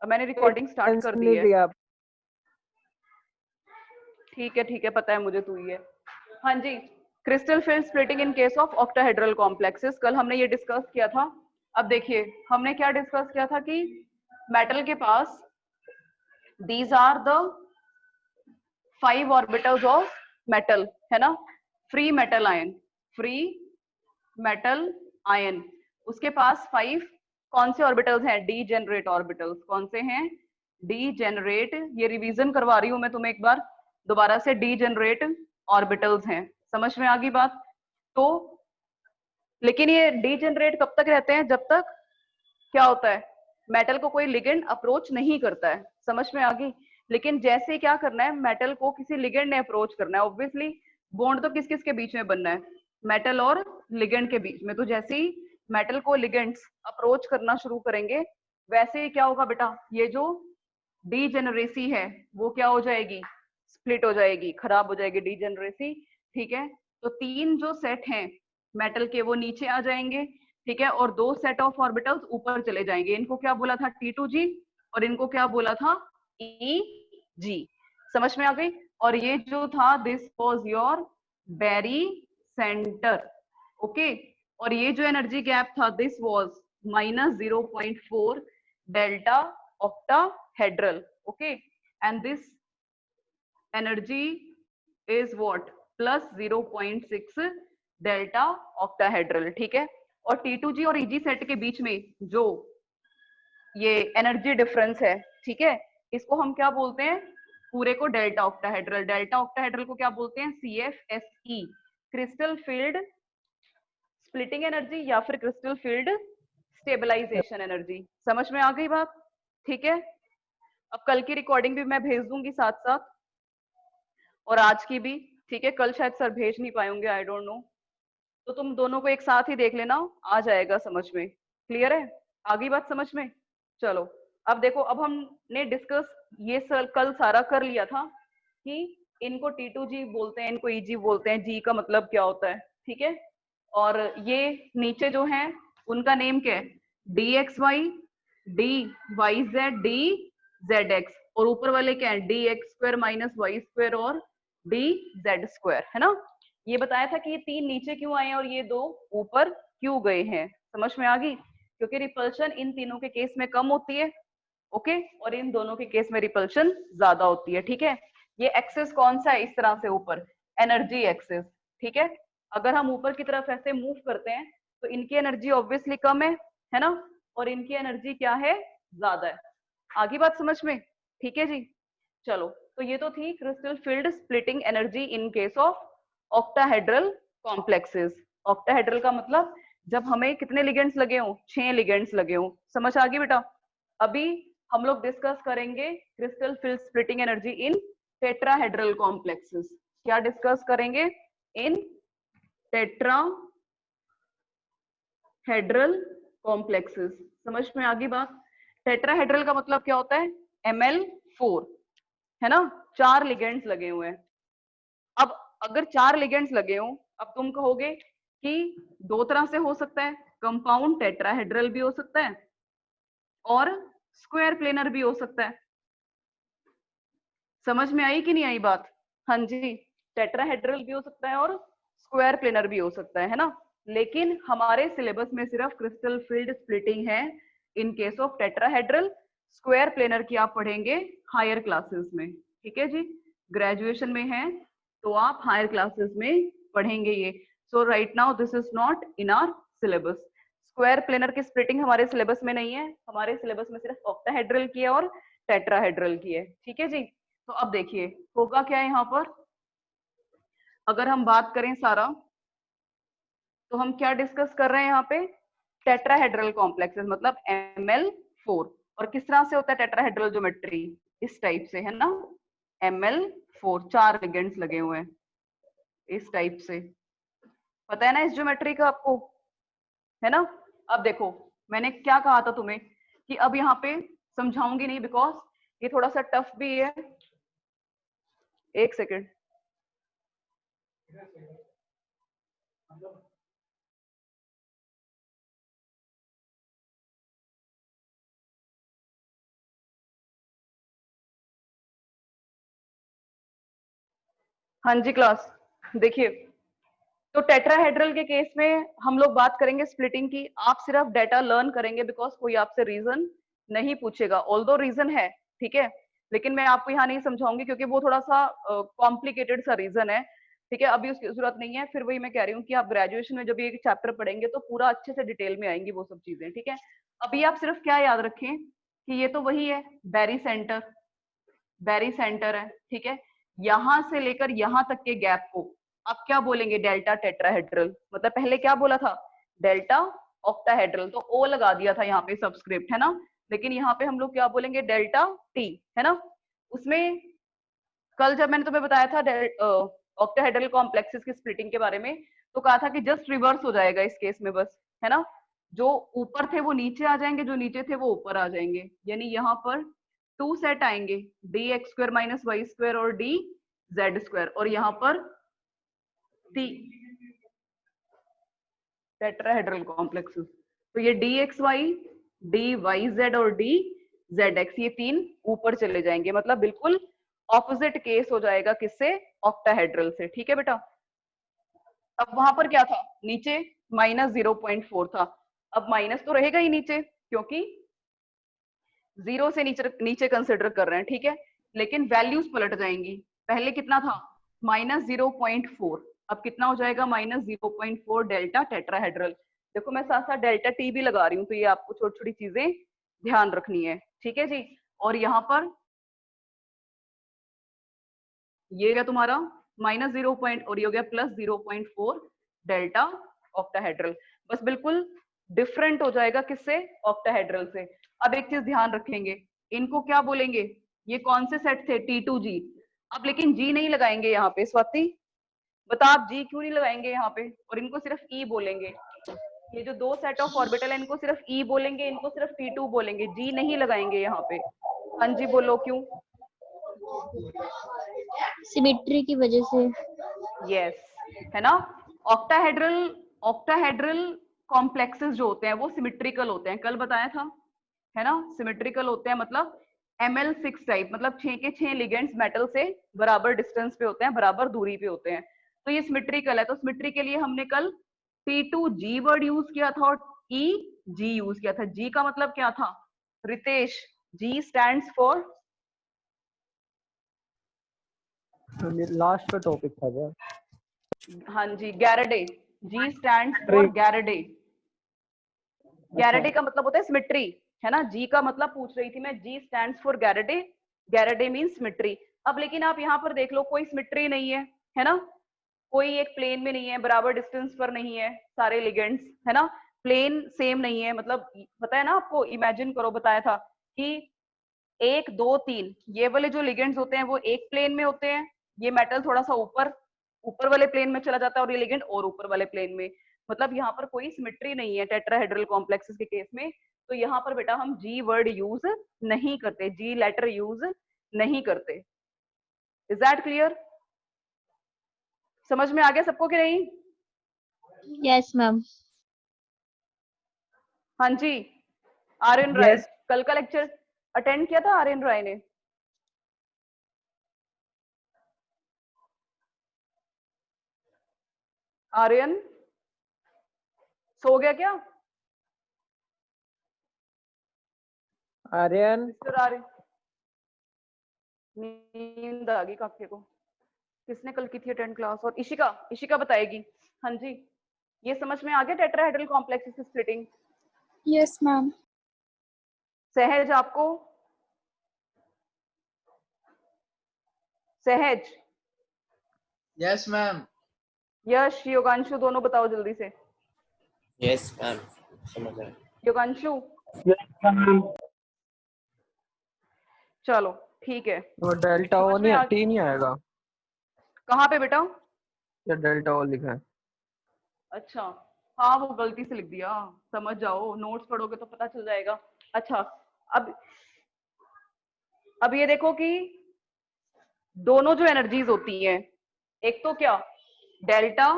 मैंने recording start कर दी नहीं है। दिया। ठीक है, पता है मुझे तू ही है। हाँ जी, crystal field splitting in case of octahedral complexes, कल हमने ये डिस्कस किया था। अब देखिए हमने क्या डिस्कस किया था कि मेटल के पास these are the 5 orbitals of metal, है ना, free metal ion, free metal ion, उसके पास 5 कौन से ऑर्बिटल्स हैं, डीजेनरेट ऑर्बिटल्स। कौन से हैं, डीजेनरेट, ये रिवीजन करवा रही हूं मैं तुम्हें एक बार दोबारा से, डीजेनरेट ऑर्बिटल्स हैं। समझ में आ गई बात। तो लेकिन ये डीजेनरेट कब तक रहते हैं, जब तक क्या होता है, मेटल को कोई लिगेंड अप्रोच नहीं करता है। समझ में आ गई। लेकिन जैसे क्या करना है, मेटल को किसी लिगेंड ने अप्रोच करना है, ऑब्वियसली बॉन्ड तो किस किस के बीच में बनना है, मेटल और लिगेंड के बीच में। तो जैसे ही मेटल को लिगेंड्स अप्रोच करना शुरू करेंगे, वैसे ही क्या होगा बेटा, ये जो डीजेनरेसी है वो क्या हो जाएगी, स्प्लिट हो जाएगी, खराब हो जाएगी डीजेनरेसी। ठीक है, तो 3 जो सेट हैं मेटल के वो नीचे आ जाएंगे। ठीक है, और 2 सेट ऑफ ऑर्बिटल्स ऊपर चले जाएंगे। इनको क्या बोला था, T2G, और इनको क्या बोला था, EG। समझ में आ गई। और ये जो था, this was your barycentre. Okay, और ये जो एनर्जी गैप था, this was -0.4 delta octahedral. Okay, and this energy is what, +0.6 delta octahedral. ठीक है, और T2G और EG सेट के बीच में जो ये एनर्जी डिफरेंस है, ठीक है, इसको हम क्या बोलते हैं, पूरे को डेल्टा ऑक्टाहेड्रल। डेल्टा ऑक्टाहेड्रल को क्या बोलते हैं, CFSE, crystal field splitting energy या फिर क्रिस्टल फील्ड स्टेबलाइजेशन एनर्जी। समझ में आ गई बात। ठीक है, अब कल की रिकॉर्डिंग भी मैं भेज दूंगी साथ साथ, और आज की भी। ठीक है, कल शायद सर भेज नहीं पाएंगे, आई डोंट नो, तो तुम दोनों को एक साथ ही देख लेना, आ जाएगा समझ में। क्लियर है, आ गई बात समझ में। चलो, अब देखो, अब हमने डिस्कस ये कल सारा कर लिया था कि इनको T2G बोलते हैं, इनको EG बोलते हैं, जी का मतलब क्या होता है। ठीक है, और ये नीचे जो है उनका नेम क्या है, DXY, DYZ, DZX, और ऊपर वाले क्या है, DX² - Y² और DZ², है ना। ये बताया था कि ये 3 नीचे क्यों आए और ये 2 ऊपर क्यों गए हैं। समझ में आ गई, क्योंकि रिपल्शन इन तीनों के केस में कम होती है। ओके, और इन दोनों के केस में रिपल्शन ज्यादा होती है। ठीक है, ये एक्सेस कौन सा है, इस तरह से ऊपर, एनर्जी एक्सेस। ठीक है, अगर हम ऊपर की तरफ ऐसे मूव करते हैं तो इनकी एनर्जी ऑब्वियसली कम है ना, और इनकी एनर्जी क्या है, ज्यादा है। आगे बात समझ में। ठीक है जी, चलो, तो ये तो थी crystal field splitting energy in case of octahedral complexes. Octahedral का मतलब जब हमें कितने लिगेंड्स लगे हों, 6 लिगेंड्स लगे हों। समझ आ गई बेटा। अभी हम लोग डिस्कस करेंगे crystal field splitting energy in tetrahedral complexes. क्या डिस्कस करेंगे, इन टेट्राहेड्रल कॉम्प्लेक्सेस। समझ में आ गई बात। टेट्राहेड्रल का मतलब क्या होता है, Ml4, है ना, 4 लिगेंड्स लगे हुए हैं। अब अगर 4 लिगेंड्स लगे हों, अब तुम कहोगे कि 2 तरह से हो सकता है, कंपाउंड टेट्राहेड्रल भी हो सकता है और स्क्वायर प्लेनर भी हो सकता है। समझ में आई कि नहीं आई बात। हाँ जी, टेट्राहेड्रल भी हो सकता है और स्क्वायर प्लेनर भी हो सकता है ना। लेकिन हमारे सिलेबस में सिर्फ क्रिस्टल फील्ड स्प्लिटिंग है in case of tetrahedral. Square planar की आप पढ़ेंगे हायर क्लासेस में। ठीक है जी, ग्रेजुएशन में है तो आप हायर क्लासेस में पढ़ेंगे ये। So right now this is not in our syllabus. Square planar की स्प्लिटिंग हमारे सिलेबस में नहीं है, हमारे सिलेबस में सिर्फ ऑक्टाहेड्रल की है और टेट्राहेड्रल की है। ठीक है जी, तो अब देखिए होगा क्या यहाँ पर, अगर हम बात करें सारा, तो हम क्या डिस्कस कर रहे हैं यहाँ पे, टेट्राहेड्रल कॉम्प्लेक्सेस मतलब Ml4। और किस तरह से होता है टेट्राहेड्रल ज्योमेट्री, इस टाइप से, है ना, Ml4, 4 लिगेंड्स लगे हुए हैं इस टाइप से। पता है ना इस ज्योमेट्री का आपको, है ना। अब देखो, मैंने क्या कहा था तुम्हें कि अब यहाँ पे समझाऊंगी नहीं, बिकॉज ये थोड़ा सा टफ भी है। एक सेकेंड। हाँ जी क्लास, देखिए तो टेट्राहेड्रल के केस में हम लोग बात करेंगे स्प्लिटिंग की। आप सिर्फ डेटा लर्न करेंगे बिकॉज कोई आपसे रीजन नहीं पूछेगा, ऑल्दो रीजन है, ठीक है, लेकिन मैं आपको यहाँ नहीं समझाऊंगी क्योंकि वो थोड़ा सा कॉम्प्लिकेटेड सा रीजन है, ठीक है, अभी उसकी जरूरत नहीं है। फिर वही मैं कह रही हूँ कि आप ग्रेजुएशन में जब ये चैप्टर पढ़ेंगे तो पूरा अच्छे से डिटेल में आएंगी वो सब चीजें, ठीक है। अभी आप सिर्फ क्या याद रखें कि ये तो वही है, बैरी सेंटर, बैरी सेंटर है, ठीक है, यहां से लेकर यहां तक के गैप को आप क्या बोलेंगे, डेल्टा टेट्राहेड्रल। मतलब पहले क्या बोला था, डेल्टा ऑक्टाहेड्रल, तो ओ लगा दिया था यहाँ पे सबस्क्रिप्ट, है ना, लेकिन यहाँ पे हम लोग क्या बोलेंगे, डेल्टा टी, है ना। उसमें कल जब मैंने तुम्हें बताया था ऑक्टाहेड्रल कॉम्प्लेक्सेस की स्प्लिटिंग के बारे में, तो कहा था कि जस्ट रिवर्स हो जाएगा इस केस में बस, है ना, जो ऊपर थे वो नीचे आ जाएंगे, जो नीचे थे वो ऊपर आ जाएंगे, यानी यहाँ पर 2 सेट आएंगे, d x square minus y square और डी जेड स्क्वायर, और यहाँ पर टी टेट्राहेड्रल कॉम्प्लेक्सेस, तो ये d x y, d y z और डी जेड एक्स, ये तीन ऊपर चले जाएंगे, मतलब बिल्कुल ऑपोजिट केस हो जाएगा किससे, ऑक्टाहेड्रल से, ठीक है बेटा। अब वहां पर क्या था, नीचे -0.4 था, अब माइनस तो रहेगा ही नीचे क्योंकि जीरो से नीचे नीचे कंसिडर कर रहे हैं, ठीक है, लेकिन वैल्यूज पलट जाएंगी। पहले कितना था, -0.4, अब कितना हो जाएगा, -0.4 डेल्टा टेट्राहेड्रल। देखो मैं साथ साथ डेल्टा टी भी लगा रही हूँ, तो ये आपको छोटी छोटी चीजें ध्यान रखनी है, ठीक है जी। और यहाँ पर ये क्या तुम्हारा -0 और ये हो गया +0.4 डेल्टा ऑक्टाहेड्रल, बस बिल्कुल डिफरेंट हो जाएगा किससे, ऑक्टाहेड्रल से। अब एक चीज ध्यान रखेंगे, इनको क्या बोलेंगे, ये कौन से सेट थे, T2G। अब लेकिन जी नहीं लगाएंगे यहाँ पे, स्वाति बता आप जी क्यों नहीं लगाएंगे यहाँ पे, और इनको सिर्फ ई बोलेंगे। ये जो दो सेट ऑफ ऑर्बिटल है इनको सिर्फ ई बोलेंगे, इनको सिर्फ T2 बोलेंगे, जी नहीं लगाएंगे यहाँ पे। हाँ जी बोलो क्यों, सिमेट्री की वजह से। यस, है ना। ऑक्टाहेड्रल ऑक्टाहेड्रल कॉम्प्लेक्सेस जो होते हैं वो सिमेट्रिकल होते हैं, कल बताया था, है ना, सिमेट्रिकल होते हैं, मतलब ML6 टाइप, मतलब 6 के 6 लिगेंड्स मेटल से बराबर डिस्टेंस पे होते हैं, बराबर दूरी पे होते हैं, तो ये सिमेट्रिकल है। तो सिमेट्री के लिए हमने कल T2G वर्ड यूज किया था और EG यूज किया था। G का मतलब क्या था Ritesh, G stands for, last का टॉपिक था क्या, हाँ जी गैराडे, G स्टैंड्स फॉर गैराडे। गैराडे का मतलब होता है सिमेट्री, है ना, जी का मतलब पूछ रही थी मैं, G stands for गैराडे, gerade means symmetry. अब लेकिन आप यहाँ पर देख लो कोई सिमेट्री नहीं है ना, कोई एक प्लेन में नहीं है, बराबर डिस्टेंस पर नहीं है सारे लिगेंड्स, है ना, प्लेन सेम नहीं है, मतलब पता है ना आपको, इमेजिन करो, बताया था कि 1 2 3 ये वाले जो लिगेंड्स होते हैं वो एक प्लेन में होते हैं, ये मेटल थोड़ा सा ऊपर ऊपर वाले प्लेन में चला जाता है, और ये लिगेंड और ऊपर वाले प्लेन में, मतलब यहाँ पर कोई सिमेट्री नहीं है टेट्राहेड्रल कॉम्प्लेक्सेस के केस में। तो यहाँ पर बेटा हम जी वर्ड यूज नहीं करते, जी लेटर यूज नहीं करते। इज दैट क्लियर, समझ में आ गया सबको कि नहीं? Yes ma'am. हाँ जी, आर्यन राय, कल का लेक्चर अटेंड किया था आर्यन राय ने? आर्यन सो गया क्या? आर्यन मिस्टर आर्यन, नींद आ गई काके को। किसने कल की थी अटेंड क्लास? और इशिका, इशिका बताएगी। हाँ जी, ये समझ में आ गया टेट्राहेड्रल कॉम्प्लेक्सेस की स्प्लिटिंग? Yes ma'am. सहज आपको, सहज, यस मैम। यश, योगांशु, दोनों बताओ जल्दी से। यस मैम, समझ आया। योगांशु, चलो ठीक है। वो डेल्टा ओ समझ में नहीं, टी नहीं आएगा, कहाँ पे बेटा? या डेल्टा ओ लिखा है। अच्छा, हाँ वो गलती से लिख दिया, समझ जाओ, नोट्स पढ़ोगे तो पता चल जाएगा। अच्छा, अब ये देखो कि दोनों जो एनर्जीज होती हैं, एक तो क्या डेल्टा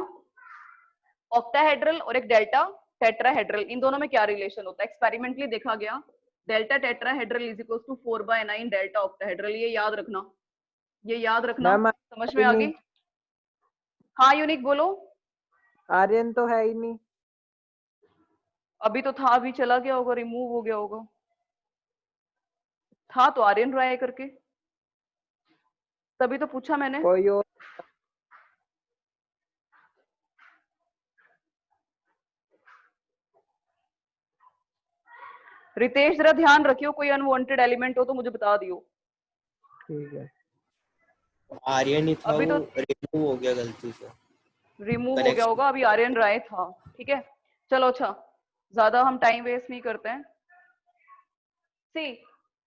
ऑक्टाहेड्रल और एक डेल्टा टेट्राहेड्रल, इन दोनों में क्या रिलेशन होता है, एक्सपेरिमेंटली देखा गया, delta tetrahedral is equal to 4/9 delta octahedral, ये याद रखना, ये याद रखना, मैम समझ में आ गई? हाँ यूनिक बोलो। आर्यन तो है ही नहीं। अभी तो था, अभी चला गया होगा, रिमूव हो गया होगा। था तो आर्यन राय करके, तभी तो पूछा मैंने। कोई और। रितेश जरा ध्यान रखियो, कोई अनवांटेड एलिमेंट हो तो मुझे बता दियो। ठीक है। आर्यन ही था, अभी वो तो रिमूव हो गया गलती से। रिमूव हो गया कनेक्शन। होगा, अभी आर्यन राय था। ठीक है, चलो अच्छा, ज्यादा हम टाइम वेस्ट नहीं करते हैं। सी,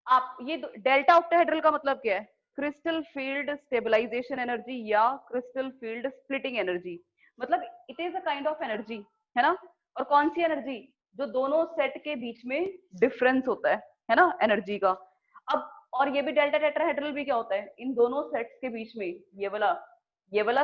आप ये डेल्टा ऑक्टाहेड्रल का मतलब क्या है? क्रिस्टल फील्ड स्टेबलाइजेशन एनर्जी या क्रिस्टल फील्ड स्प्लिटिंग एनर्जी। मतलब it is a kind of energy, है ना। और कौन सी एनर्जी? जो दोनों सेट के बीच में डिफरेंस होता है ना, एनर्जी का। अब और ये भी डेल्टा टेट्राहेड्रल भी क्या होता है? इन दोनों सेट्स के बीच में ये वाला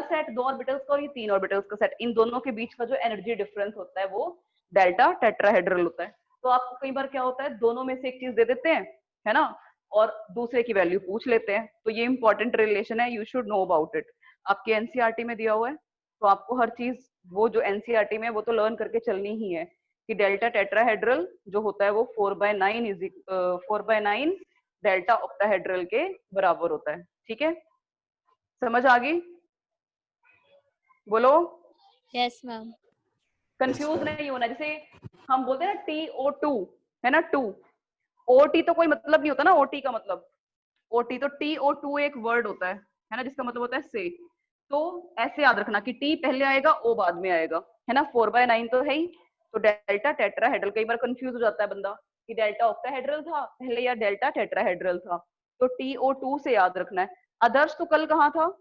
सेट 2 ऑर्बिटल्स का और ये 3 ऑर्बिटल्स का सेट, इन दोनों के बीच का जो एनर्जी डिफरेंस होता है वो डेल्टा टेट्राहेड्रल होता है। तो आपको कई बार क्या होता है, दोनों में से एक चीज दे देते हैं, है ना, और दूसरे की वैल्यू पूछ लेते हैं। तो ये इंपॉर्टेंट रिलेशन है, you should know about it. आपके एनसीईआरटी में दिया हुआ है, तो आपको हर चीज वो जो एनसीईआरटी में है वो तो लर्न करके चलनी ही है कि डेल्टा टेट्राहेड्रल जो होता है वो 4/9 डेल्टा ऑक्टाहेड्रल के बराबर होता है। ठीक है, समझ आ गई? बोलो। Yes ma'am. कंफ्यूज नहीं होना, जैसे हम बोलते हैं ना TO2, है ना, 2 OT तो कोई मतलब नहीं होता ना, OT का मतलब OT, तो TO2 एक वर्ड होता है ना, जिसका मतलब होता है से। तो ऐसे याद रखना कि T पहले आएगा, O बाद में आएगा, है ना। 4/9 तो है ही। तो डेल्टा टेट्राहेड्रल, कई बार कंफ्यूज हो जाता है बंदा कि डेल्टा ऑक्टाहेड्रल था पहले या डेल्टा टेट्राहेड्रल था। तो TO2 से याद रखना है। आदर्श तो कल कहाँ था?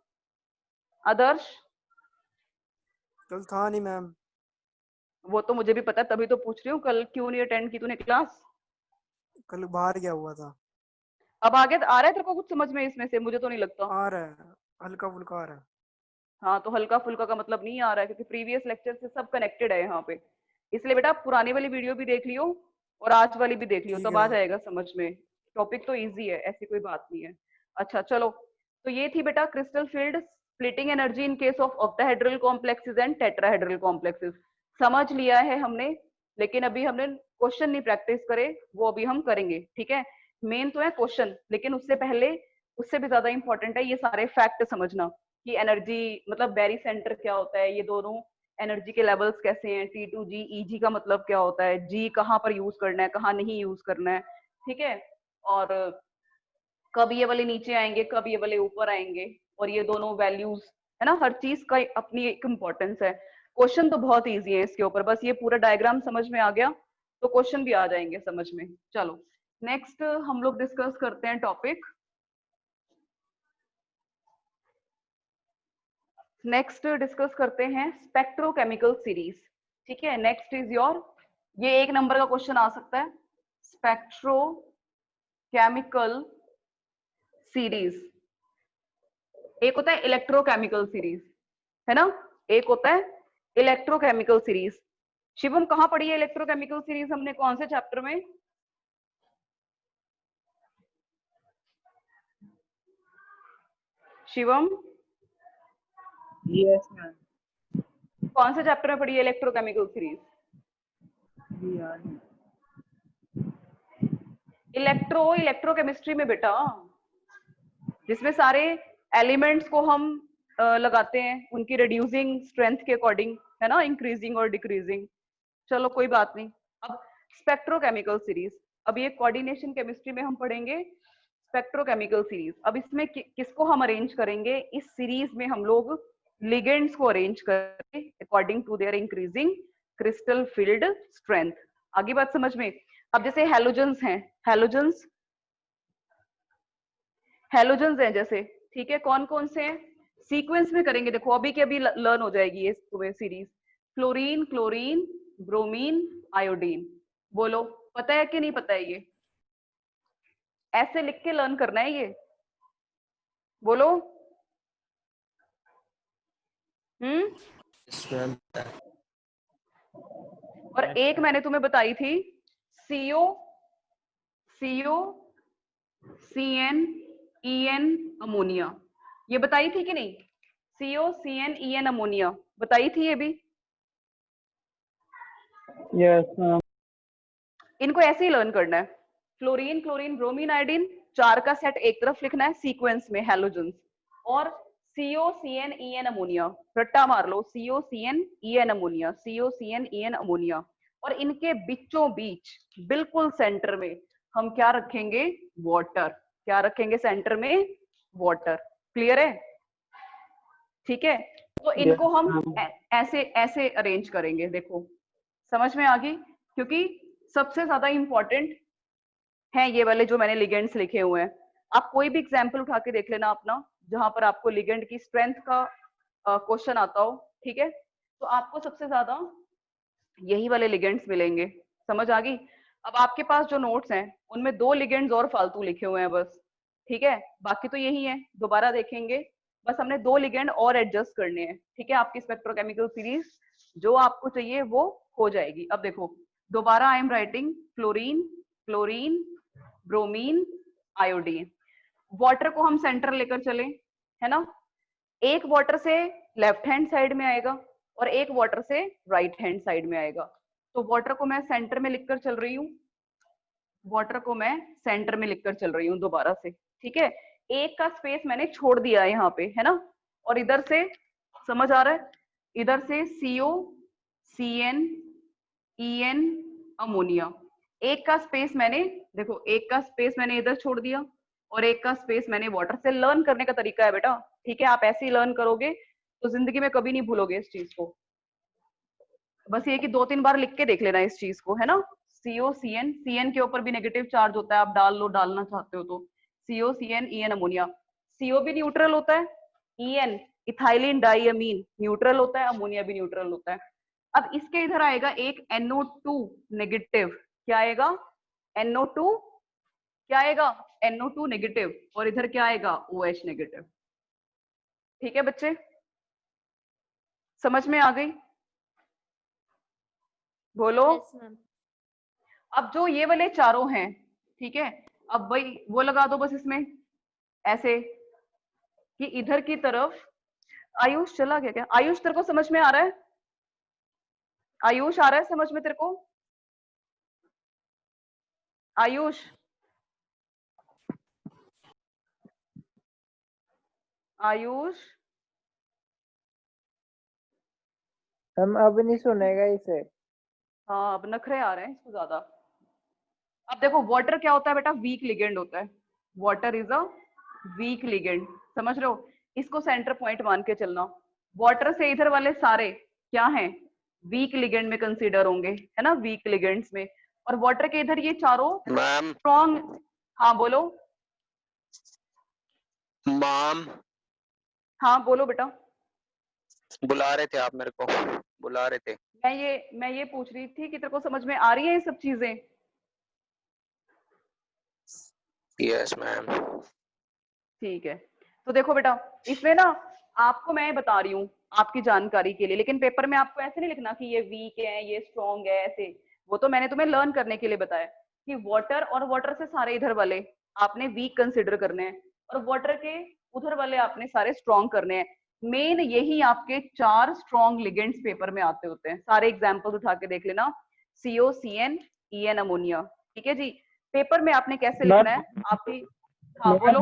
आदर्श कल था नहीं मैम। वो तो मुझे भी पता है, तभी तो पूछ रही हूँ, कल क्यों नहीं अटेंड की तूने क्लास? कल बाहर गया हुआ था। अब आगे आ रहा है तेरे को कुछ समझ में इसमें से? मुझे तो नहीं लगता। आ रहा है, हल्का फुल्का आ रहा है। हाँ, तो हल्का फुल्का का मतलब नहीं आ रहा है, क्योंकि प्रीवियस लेक्चर से सब कनेक्टेड है यहाँ पे। इसलिए बेटा आप पुरानी वाली वीडियो भी देख लियो और आज वाली भी देख लियो, ठीक तब है आ मैम। जाएगा समझ में। टॉपिक तो इजी है, ऐसी कोई बात नहीं है। अच्छा चलो, तो ये थी बेटा crystal field splitting energy in case of octahedral complexes and tetrahedral complexes. समझ लिया है हमने, लेकिन अभी हमने क्वेश्चन नहीं प्रैक्टिस करे, वो अभी हम करेंगे। ठीक है, मेन तो है क्वेश्चन, लेकिन उससे पहले, उससे भी ज्यादा इंपॉर्टेंट है ये सारे फैक्ट समझना कि एनर्जी मतलब बैरी सेंटर क्या होता है, ये दोनों एनर्जी के लेवल्स कैसे हैं, T2G EG का मतलब क्या होता है, G कहाँ पर यूज करना है, कहाँ नहीं यूज करना है। ठीक है, और कब ये वाले नीचे आएंगे, कब ये वाले ऊपर आएंगे, और ये दोनों वैल्यूज, है ना, हर चीज का अपनी एक इम्पोर्टेंस है। क्वेश्चन तो बहुत इजी है इसके ऊपर, बस ये पूरा डायग्राम समझ में आ गया तो क्वेश्चन भी आ जाएंगे समझ में। चलो नेक्स्ट हम लोग डिस्कस करते हैं टॉपिक। नेक्स्ट डिस्कस करते हैं स्पेक्ट्रोकेमिकल सीरीज। ठीक है, नेक्स्ट इज योर, ये 1 नंबर का क्वेश्चन आ सकता है, स्पेक्ट्रोकेमिकल सीरीज। एक होता है इलेक्ट्रोकेमिकल सीरीज, है ना, एक होता है इलेक्ट्रोकेमिकल सीरीज। शिवम कहाँ पढ़ी है इलेक्ट्रोकेमिकल सीरीज हमने, कौन से चैप्टर में? Shivam yes ma'am. कौन से चैप्टर में पढ़ी है इलेक्ट्रोकेमिकल सीरीज? इलेक्ट्रोकेमिस्ट्री में बेटा, जिसमें सारे एलिमेंट्स को हम लगाते हैं उनकी रिड्यूसिंग स्ट्रेंथ के अकॉर्डिंग, है ना, इंक्रीजिंग और डिक्रीजिंग। चलो कोई बात नहीं। अब स्पेक्ट्रोकेमिकल सीरीज, अब ये कोऑर्डिनेशन केमिस्ट्री में हम पढ़ेंगे स्पेक्ट्रोकेमिकल सीरीज। अब इसमें किसको हम अरेंज करेंगे? इस सीरीज में हम लोग लिगेंड्स को अरेंज करेंगे according to their increasing crystal field strength. आगे बात समझ में? अब जैसे हेलोजेंस हैं, हेलोजेंस हैं जैसे, ठीक है, कौन कौन से हैं? सीक्वेंस में करेंगे, देखो अभी के अभी लर्न हो जाएगी ये तुम्हें series. Fluorine, chlorine, bromine, iodine. बोलो पता है कि नहीं पता है? ये ऐसे लिख के लर्न करना है ये, बोलो। और एक मैंने तुम्हें बताई थी, CO, CN, EN, अमोनिया, ये बताई थी कि नहीं? COCN EN अमोनिया बताई थी ये भी। Yes ma'am. इनको ऐसे ही लर्न करना है। फ्लोरीन क्लोरीन ब्रोमीन आयोडीन, 4 का सेट एक तरफ लिखना है सीक्वेंस में हैलोजेंस, और COCN EN अमोनिया रट्टा मार लो, COCN EN ammonia, COCN EN ammonia. और इनके बीचों बीच बिल्कुल सेंटर में हम क्या रखेंगे, वाटर। क्या रखेंगे सेंटर में, वाटर। क्लियर है? ठीक है, तो इनको हम ऐसे ऐसे अरेंज करेंगे। देखो समझ में आ गई, क्योंकि सबसे ज्यादा इंपॉर्टेंट है ये वाले जो मैंने लिगेंड्स लिखे हुए हैं। आप कोई भी एग्जाम्पल उठा के देख लेना अपना, जहां पर आपको लिगेंड की स्ट्रेंथ का क्वेश्चन आता हो, ठीक है, तो आपको सबसे ज्यादा यही वाले लिगेंड्स मिलेंगे। समझ आ गई? अब आपके पास जो नोट्स हैं उनमें 2 लिगेंड्स और फालतू लिखे हुए हैं बस, ठीक है, बाकी तो यही है, दोबारा देखेंगे। बस हमने 2 लिगेंड और एडजस्ट करने हैं, ठीक है, आपकी स्पेक्ट्रोकेमिकल सीरीज जो आपको चाहिए वो हो जाएगी। अब देखो दोबारा आई am writing fluorine chlorine bromine iodine. Water को हम सेंटर लेकर चले, है ना, एक वाटर से लेफ्ट हैंड साइड में आएगा और एक वाटर से राइट हैंड साइड में आएगा। तो वाटर को मैं सेंटर में लिखकर चल रही हूँ, वाटर को मैं सेंटर में लिखकर चल रही हूँ दोबारा से, ठीक है। एक का स्पेस मैंने छोड़ दिया है यहाँ पे, है ना, और इधर से समझ आ रहा है, इधर से COCN EN अमोनिया। एक का स्पेस मैंने, देखो एक का स्पेस मैंने इधर छोड़ दिया और एक का स्पेस मैंने वाटर से। लर्न करने का तरीका है बेटा, ठीक है, आप ऐसे ही लर्न करोगे तो जिंदगी में कभी नहीं भूलोगे इस चीज को। बस ये कि 2-3 बार लिख के देख लेना इस चीज को, है ना। COCN, CN के ऊपर भी नेगेटिव चार्ज होता है, आप डाल लो डालना चाहते हो तो। COCN EN अमोनिया, CO भी न्यूट्रल होता है, EN इथाइलिन डाइअमीन न्यूट्रल होता है, अमोनिया भी न्यूट्रल होता है। अब इसके इधर आएगा एक NO2 नेगेटिव, क्या आएगा, NO2, क्या आएगा, NO2 नेगेटिव, और इधर क्या आएगा, OH नेगेटिव। ठीक है बच्चे, समझ में आ गई? बोलो। Yes ma'am. अब जो ये वाले चारों हैं, ठीक है, अब वही वो लगा दो बस इसमें ऐसे कि इधर की तरफ। आयुष चला गया क्या? आयुष तेरे को समझ में आ रहा है? आयुष आ रहा है समझ में तेरे को? आयुष, आयुष, हम अब नहीं सुनेगा इसे। हाँ अब नखरे आ रहे हैं इसको ज्यादा। अब देखो वाटर क्या होता है बेटा, वीक लिगेंड होता है। Water is a week ligand, समझ रहे हो? इसको सेंटर पॉइंट मान के चलना। वाटर से इधर वाले सारे क्या हैं, वीक लिगेंड में कंसीडर होंगे, है ना, वीक लिगेंड्स में। और वाटर के इधर ये चारों मैम स्ट्रॉन्ग। हाँ बोलो। मैम हाँ बोलो बेटा। बुला रहे थे आप मेरे को, बुला रहे थे। मैं ये पूछ रही थी कि तेरे को समझ में आ रही है ये सब चीजें? Yes ma'am. ठीक है, तो देखो बेटा इसमें ना आपको मैं बता रही हूँ आपकी जानकारी के लिए, लेकिन पेपर में आपको ऐसे नहीं लिखना कि ये वीक है ये स्ट्रॉन्ग है ऐसे। वो तो मैंने तुम्हें लर्न करने के लिए बताया कि वाटर और वाटर से सारे इधर वाले आपने वीक कंसिडर करने हैं और वाटर के उधर वाले आपने सारे स्ट्रॉन्ग करने हैं। मेन यही आपके 4 स्ट्रॉन्ग लिगेंड्स पेपर में आते होते हैं। सारे एग्जाम्पल उठा के देख लेना, COCN EN अमोनिया, ठीक है जी। पेपर में आपने कैसे लिखना है आपकी। हाँ बोलो।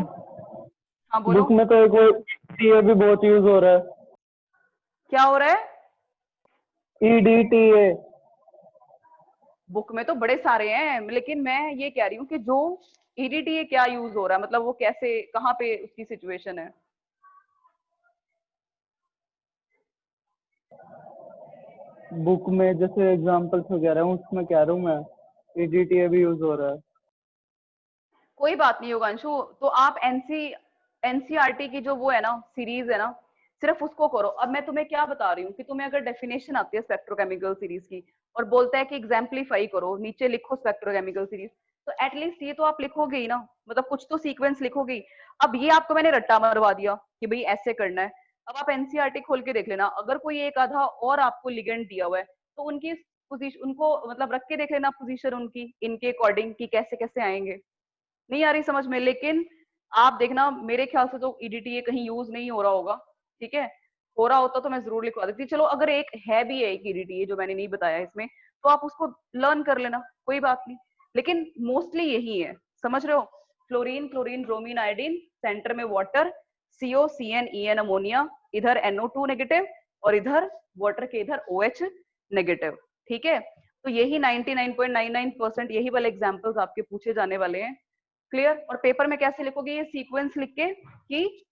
हाँ बोलो। बुक में तो एक EDTA भी बहुत यूज हो रहा है। क्या हो रहा है? EDTA। बुक में तो बड़े सारे हैं, लेकिन मैं ये कह रही हूँ कि जो EDTA क्या यूज हो रहा है, मतलब वो कैसे, कहाँ पे उसकी सिचुएशन है? बुक में जैसे एग्जांपल्स वगैरह उसमें कह रहा हूँ मैं, EDTA भी यूज हो रहा है। कोई बात नहीं योगांशु, तो आप NCERT की जो वो है ना सीरीज है ना, सिर्फ उसको करो। अब मैं तुम्हें क्या बता रही हूँ कि तुम्हें अगर डेफिनेशन आती है स्पेक्ट्रोकेमिकल सीरीज की और बोलता है कि एग्जाम्पलीफाई करो, नीचे लिखो स्पेक्ट्रोकेमिकल सीरीज, तो एटलीस्ट ये तो आप लिखोगे ही ना, मतलब कुछ तो सीक्वेंस लिखोगे ही। अब ये आपको मैंने रट्टा मरवा दिया कि भाई ऐसे करना है। अब आप NCERT खोल के देख लेना, अगर कोई एक आधा और आपको लिगेंड दिया हुआ है तो उनकी पोजीशन, उनको मतलब रख के देख लेना पोजीशन उनकी, इनके अकॉर्डिंग की कैसे कैसे आएंगे। नहीं आ रही समझ में? लेकिन आप देखना मेरे ख्याल से तो EDTA कहीं यूज नहीं हो रहा होगा, ठीक है। हो रहा होता तो मैं जरूर लिखवा देती। चलो अगर एक है भी है एक EDTA जो मैंने नहीं बताया इसमें, तो आप उसको लर्न कर लेना, कोई बात नहीं, लेकिन मोस्टली यही है, समझ रहे हो? Fluorine, chlorine, bromine, iodine, centre में water, CO, CN, EN ammonia, इधर NO2 नेगेटिव और इधर वाटर के इधर OH नेगेटिव। ठीक है, तो यही 99.99% यही वाले एग्जांपल्स आपके पूछे जाने वाले हैं। क्लियर? और पेपर में कैसे लिखोगे ये सीक्वेंस लिख के कि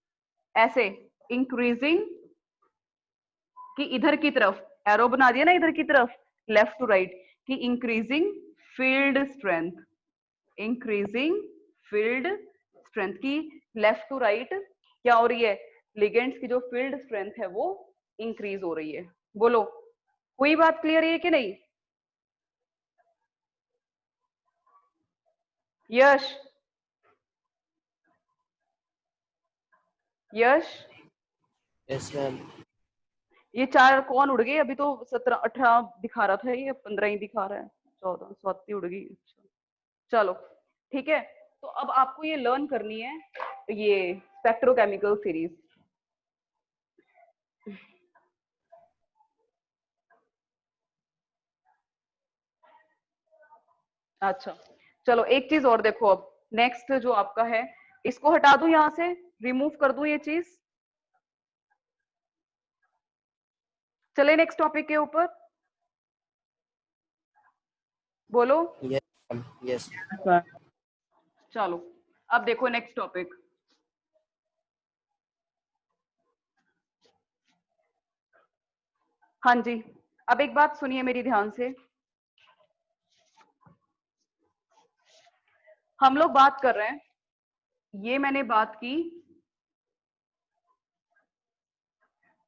ऐसे इंक्रीजिंग कि इधर की तरफ एरो बना दिया ना, इधर की तरफ लेफ्ट टू राइट, कि increasing field strength, increasing field strength की लेफ्ट टू राइट क्या हो रही है, लिगेंड्स की जो फील्ड स्ट्रेंथ है वो इंक्रीज हो रही है। बोलो कोई बात क्लियर है कि नहीं? यश, यश, यस मैम। ये 4 कौन उड़ गए? अभी तो 17 18 दिखा रहा था, ये 15 ही दिखा रहा है, 14 स्वाति उड़ गई। चलो ठीक है, तो अब आपको ये लर्न करनी है ये स्पेक्ट्रोकेमिकल सीरीज। अच्छा चलो एक चीज और देखो, अब नेक्स्ट जो आपका है, इसको हटा दूं यहां से, रिमूव कर दूं ये चीज, चले नेक्स्ट टॉपिक के ऊपर, बोलो। Yes ma'am. यस। चलो अब देखो नेक्स्ट टॉपिक, हाँ जी, अब एक बात सुनिए मेरी ध्यान से, हम लोग बात कर रहे हैं, ये मैंने बात की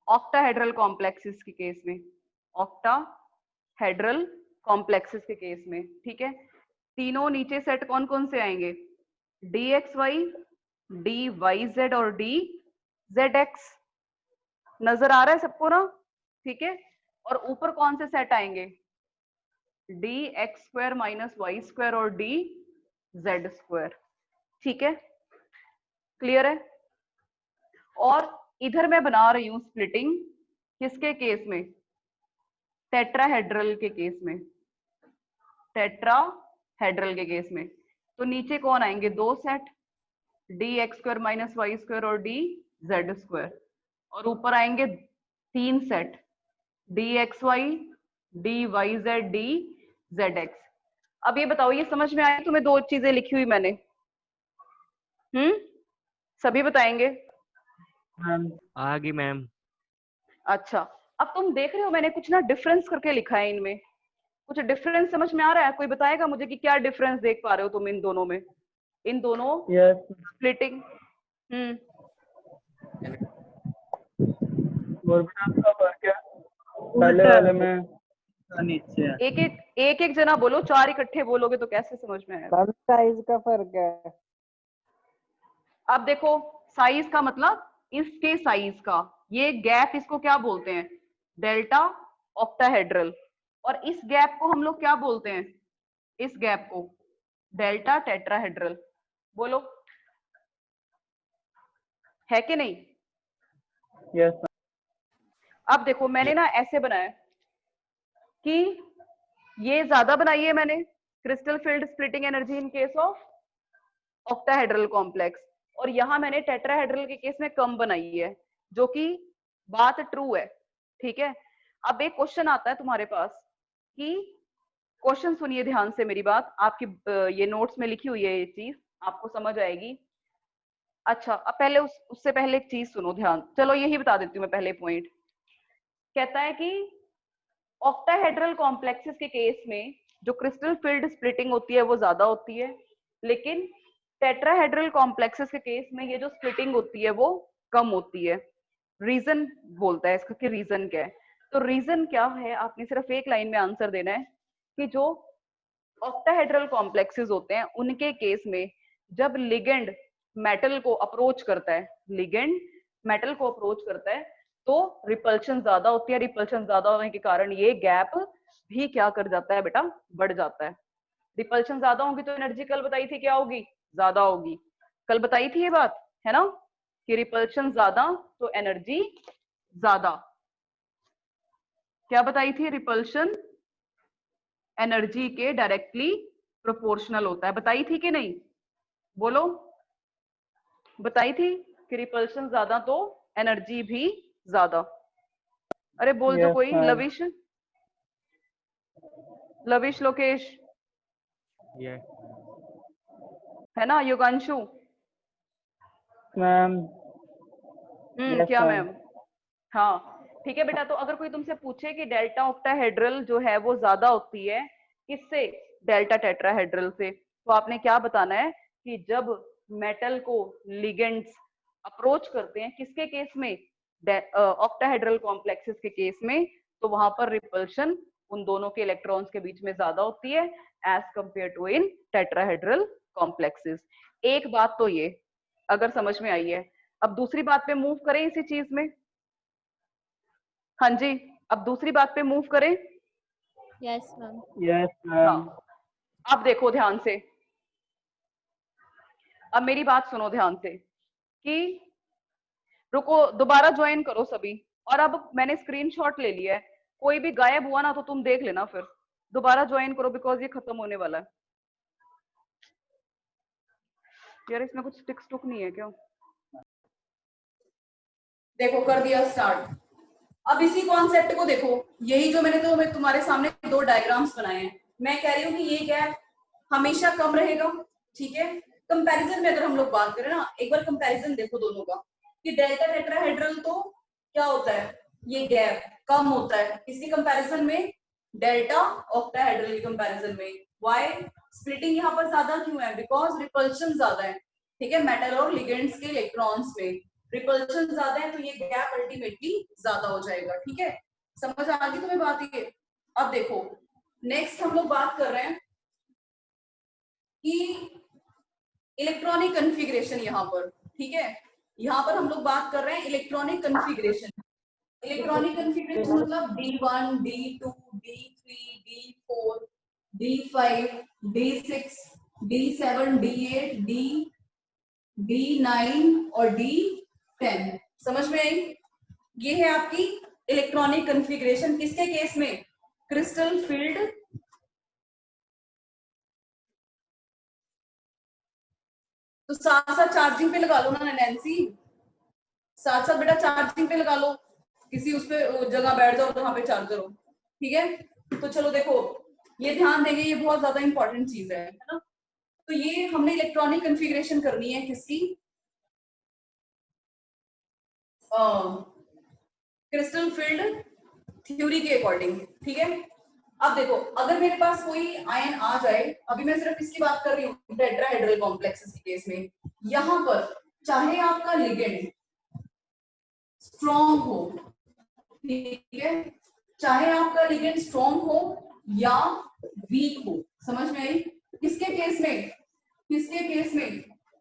ऑक्टाहेड्रल कॉम्प्लेक्सेस के केस में, ऑक्टाहेड्रल कॉम्प्लेक्सेस के केस में। ठीक है, तीनों नीचे सेट कौन कौन से आएंगे, DXY, DYZ और DZX, नजर आ रहा है सबको ना? ठीक है, और ऊपर कौन से सेट आएंगे, DX² माइनस Y² और DZ²। ठीक है, क्लियर है? और इधर मैं बना रही हूं स्प्लिटिंग किसके केस में, टेट्राहेड्रल के केस में, टेट्राहेड्रल के केस में। तो नीचे कौन आएंगे, 2 सेट, DX² माइनस Y² और DZ², और ऊपर आएंगे 3 सेट, DXY, DYZ, DZX। अब ये बताओ, ये समझ में आई तुम्हें? 2 चीजें लिखी हुई मैंने, सभी बताएंगे? आ गई मैम। अच्छा, अब तुम देख रहे हो मैंने कुछ ना डिफरेंस करके लिखा है इनमें, कुछ डिफरेंस समझ में आ रहा है? कोई बताएगा मुझे कि क्या डिफरेंस देख पा रहे हो तुम इन दोनों में, इन दोनों स्प्लिटिंग? और भी आपका फर्क है पहले वाले में नीचे है। एक जना बोलो, 4 इकट्ठे बोलोगे तो कैसे समझ में आएगा? साइज का फर्क है। अब देखो, साइज का मतलब इसके साइज का, ये गैप इसको क्या बोलते हैं, डेल्टा ऑक्टाहेड्रल, और इस गैप को हम लोग क्या बोलते हैं, इस गैप को डेल्टा टेट्राहेड्रल। बोलो है कि नहीं? यस। अब देखो मैंने ना ऐसे बनाया कि ये ज्यादा बनाई है मैंने, crystal field splitting energy in case of octahedral complex, और यहां मैंने टेट्राहेड्रल के केस में कम बनाई है, जो कि बात ट्रू है। ठीक है, अब एक क्वेश्चन आता है तुम्हारे पास कि, क्वेश्चन सुनिए ध्यान से मेरी बात, आपकी ये नोट्स में लिखी हुई है ये चीज, आपको समझ आएगी। अच्छा, अब पहले उससे पहले एक चीज सुनो ध्यान, चलो यही बता देती हूँ मैं पहले पॉइंट। कहता है कि ऑक्टाहेड्रल कॉम्प्लेक्सेस के केस में जो क्रिस्टल फील्ड स्प्लिटिंग होती है वो ज्यादा होती है, लेकिन टेट्राहेड्रल कॉम्प्लेक्सेस के केस में ये जो स्प्लिटिंग होती है वो कम होती है। रीजन बोलता है इसका कि रीजन क्या है, तो रीजन क्या है आपने सिर्फ एक लाइन में आंसर देना है कि जो ऑक्टाहेड्रल कॉम्प्लेक्सेस होते हैं उनके केस में जब लिगेंड मेटल को अप्रोच करता है, लिगेंड मेटल को अप्रोच करता है तो रिपल्शन ज्यादा होती है, रिपल्शन ज्यादा होने के कारण ये गैप भी क्या कर जाता है बेटा, बढ़ जाता है। रिपल्शन ज्यादा होगी तो एनर्जी कल बताई थी क्या होगी, ज्यादा होगी, कल बताई थी ये बात है ना, कि रिपल्शन ज्यादा तो एनर्जी ज्यादा। क्या बताई थी? रिपल्शन एनर्जी के डायरेक्टली प्रोपोर्शनल होता है, बताई थी कि नहीं? बोलो, बताई थी कि रिपल्शन ज्यादा तो एनर्जी भी ज्यादा। अरे बोल तो यस कोई। Ma'am. Lavish, lavish, Lokesh, yes है ना? योगांशु, मैम। यस क्या मैम। मैम? हाँ ठीक है बेटा। तो अगर कोई तुमसे पूछे कि डेल्टा ऑक्टाहेड्रल जो है वो ज्यादा होती है किससे? डेल्टा टेट्राहेड्रल से। तो आपने क्या बताना है कि जब मेटल को लिगेंड्स अप्रोच करते हैं, किसके केस में? ऑक्टाहेड्रल कॉम्प्लेक्सेस के केस में, तो वहां पर रिपल्शन उन दोनों के इलेक्ट्रॉन्स के बीच में ज्यादा होती है as compare to in tetrahedral complexes. एक बात तो ये अगर समझ में आई है। अब दूसरी बात पे मूव करें इसी चीज में। हाँ जी, अब दूसरी बात पे मूव करें। Yes ma'am. Yes ma'am. हाँ, अब देखो ध्यान से, अब मेरी बात सुनो ध्यान से कि रुको, दोबारा ज्वाइन करो सभी। और अब मैंने स्क्रीनशॉट ले लिया है, कोई भी गायब हुआ ना तो तुम देख लेना, फिर दोबारा ज्वाइन करो बिकॉज ये खत्म होने वाला है। यार इसमें कुछ टिक टुक नहीं है क्या? देखो कर दिया स्टार्ट। अब इसी कॉन्सेप्ट को देखो, यही जो मैं तुम्हारे सामने दो डायग्राम्स बनाए हैं, मैं कह रही हूँ कि ये गैप हमेशा कम रहेगा, ठीक है। कंपैरिजन में अगर हम लोग बात करें ना, एक बार कंपैरिजन देखो दोनों का कि डेल्टा टेट्राहेड्रल तो क्या होता है, ये गैप कम होता है किसकी कंपैरिजन में? डेल्टा ऑक्टाहेड्रल की कंपैरिजन में। व्हाई? स्प्लिटिंग यहाँ पर ज्यादा क्यों है? बिकॉज रिपल्शन ज्यादा है, ठीक है। मेटल और लिगेंड्स के इलेक्ट्रॉन्स में रिपल्शन ज्यादा है, तो ये गैप अल्टीमेटली ज्यादा हो जाएगा, ठीक है। समझ आ गई तुम्हें बात ये? अब देखो नेक्स्ट हम लोग बात कर रहे हैं कि इलेक्ट्रॉनिक कन्फिग्रेशन यहाँ पर, ठीक है। यहाँ पर हम लोग बात कर रहे हैं इलेक्ट्रॉनिक कन्फिग्रेशन। इलेक्ट्रॉनिक कन्फिग्रेशन मतलब D1, D2, D3, D4, D5, D6, D7, D8, D9 और D10। समझ में आई? ये है आपकी इलेक्ट्रॉनिक कन्फिग्रेशन किसके केस में? क्रिस्टल फील्ड तो साथ साथ चार्जिंग पे लगा लो ना नैन्सी, साथ साथ बेटा चार्जिंग पे लगा लो, किसी उस पे जगह बैठ जाओ तो वहां पे चार्ज करो, ठीक है। तो चलो देखो ये ध्यान देंगे, ये बहुत ज्यादा इंपॉर्टेंट चीज है ना। तो ये हमने इलेक्ट्रॉनिक कन्फिग्रेशन करनी है किसकी? क्रिस्टल फील्ड थ्योरी के अकॉर्डिंग, ठीक है। अब देखो अगर मेरे पास कोई आयन आ जाए, अभी मैं सिर्फ इसकी बात कर रही हूँ टेट्राहेड्रल कॉम्प्लेक्सेस के केस में, यहाँ पर चाहे आपका लिगेंड स्ट्रॉन्ग हो, ठीक है, चाहे आपका लिगेंड स्ट्रॉन्ग हो या वीक हो, समझ में आई? किसके केस में? किसके केस में?